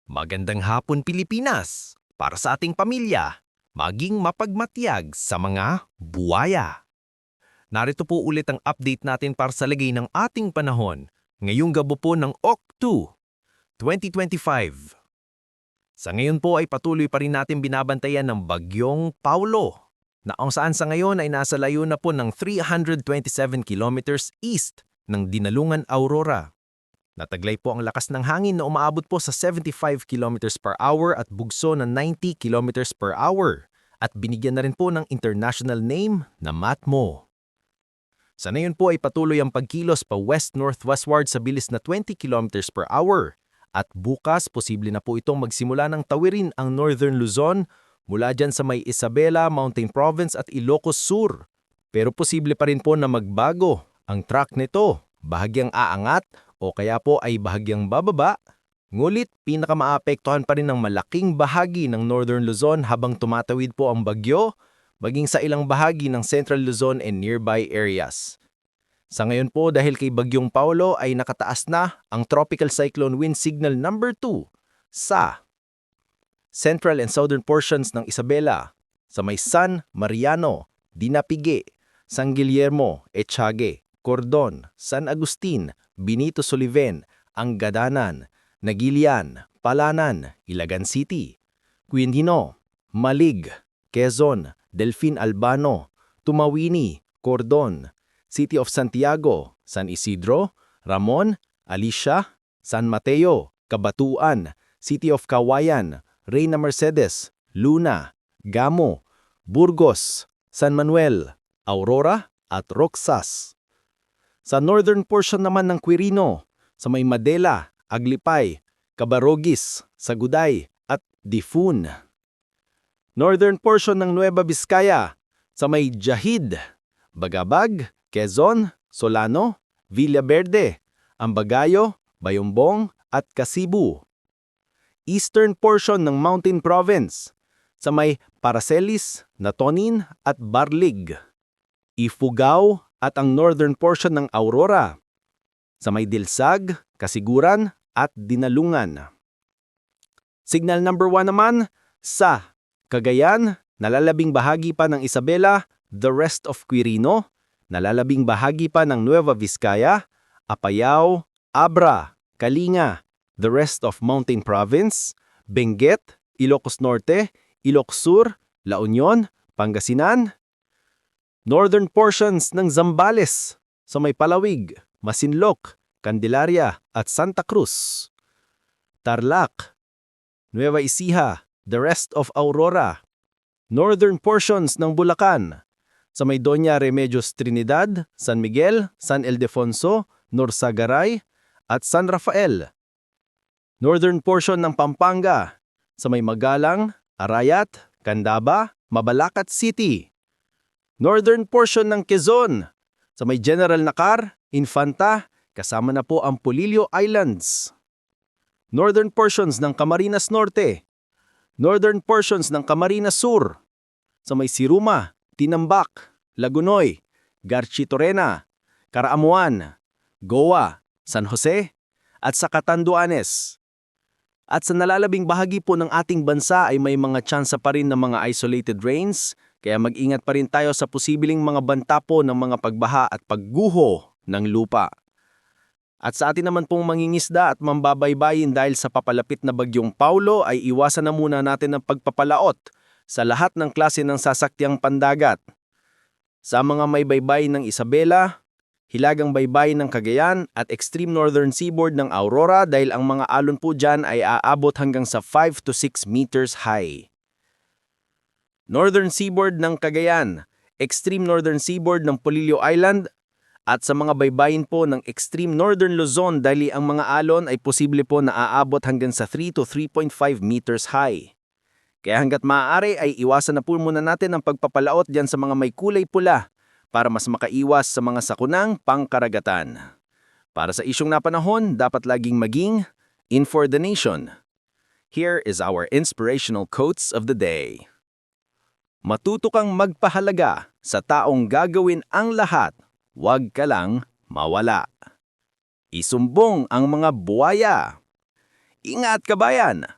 Magandang hapon Pilipinas! Para sa ating pamilya, maging mapagmatyag sa mga buwaya. Narito po ulit ang update natin para sa lagay ng ating panahon ngayong gabo po ng Octu 2025. Sa ngayon po ay patuloy pa rin natin binabantayan ng Bagyong Paulo na kung saan sa ngayon ay nasa layo na po ng 327 kilometers east ng Dinalungan Aurora. Nataglay po ang lakas ng hangin na umaabot po sa 75 kilometers per hour at bugso na 90 kilometers per hour at binigyan na rin po ng international name na Matmo. Sa ngayon po ay patuloy ang pagkilos pa west-northwestward sa bilis na 20 kilometers per hour at bukas posible na po itong magsimula ng tawirin ang Northern Luzon mula dyan sa may Isabela, Mountain Province at Ilocos Sur. Pero posible pa rin po na magbago ang track nito, bahagyang aangat o kaya po ay bahagyang bababa, ngulit pinakamaapektuhan pa rin ng malaking bahagi ng Northern Luzon habang tumatawid po ang bagyo, maging sa ilang bahagi ng Central Luzon and nearby areas. Sa ngayon po dahil kay Bagyong Paulo ay nakataas na ang Tropical Cyclone Wind Signal number 2 sa central and southern portions ng Isabela, sa may San Mariano, Dinapigue, San Guillermo, Echage, Cordon, San Agustin, Benito Soliven, Angadanan, Nagilian, Palanan, Ilagan City, Quindino, Malig, Quezon, Delfin Albano, Tumawini, Cordon, City of Santiago, San Isidro, Ramon, Alicia, San Mateo, Cabatuan, City of Kawayan, Reyna Mercedes, Luna, Gamo, Burgos, San Manuel, Aurora at Roxas. Sa northern portion naman ng Quirino, sa may Madela, Aglipay, Cabarogis, Saguday at Difun. Northern portion ng Nueva Vizcaya, sa may Jahid, Bagabag, Quezon, Solano, Villaverde, Ambagayo, Bayombong at Kasibu. Eastern portion ng Mountain Province, sa may Paracelis, Natonin at Barlig. Ifugao at ang northern portion ng Aurora, sa may Dilsag, Kasiguran at Dinalungan. Signal number 1 naman sa Cagayan, nalalabing bahagi pa ng Isabela, the rest of Quirino, nalalabing bahagi pa ng Nueva Vizcaya, Apayao, Abra, Kalinga, the rest of Mountain Province, Benguet, Ilocos Norte, Ilocos Sur, La Union, Pangasinan, northern portions ng Zambales, sa may Palawig, Masinloc, Candelaria at Santa Cruz. Tarlac, Nueva Ecija, the rest of Aurora. Northern portions ng Bulacan, sa may Doña Remedios Trinidad, San Miguel, San Ildefonso, Norsagaray at San Rafael. Northern portion ng Pampanga, sa may Magalang, Arayat, Candaba, Mabalacat City. Northern portion ng Quezon, sa may General Nakar, Infanta, kasama na po ang Polillo Islands. Northern portions ng Camarines Norte. Northern portions ng Camarines Sur, sa may Siruma, Tinambak, Lagunoy, Garchitorena, Caraamuan, Goa, San Jose, at sa Catanduanes. At sa nalalabing bahagi po ng ating bansa ay may mga tsansa pa rin ng mga isolated rains, kaya mag-ingat pa rin tayo sa posibleng mga banta po ng mga pagbaha at pagguho ng lupa. At sa atin naman pong mangingisda at mambabaybayin dahil sa papalapit na Bagyong Paulo ay iwasan na muna natin ang pagpapalaot sa lahat ng klase ng sasakyang pandagat. Sa mga may baybayin ng Isabela, hilagang baybayin ng Cagayan at extreme northern seaboard ng Aurora dahil ang mga alon po dyan ay aabot hanggang sa 5 to 6 meters high. Northern seaboard ng Cagayan, extreme northern seaboard ng Polillo Island, at sa mga baybayin po ng extreme northern Luzon dahil ang mga alon ay posible po na aabot hanggang sa 3 to 3.5 meters high. Kaya hanggat maaari ay iwasan na po muna natin ang pagpapalaot dyan sa mga may kulay pula para mas makaiwas sa mga sakunang pangkaragatan. Para sa isyong napanahon, dapat laging maging in for the nation. Here is our inspirational quotes of the day. Matuto kang magpahalaga sa taong gagawin ang lahat, huwag ka lang mawala. Isumbong ang mga buwaya. Ingat kabayan!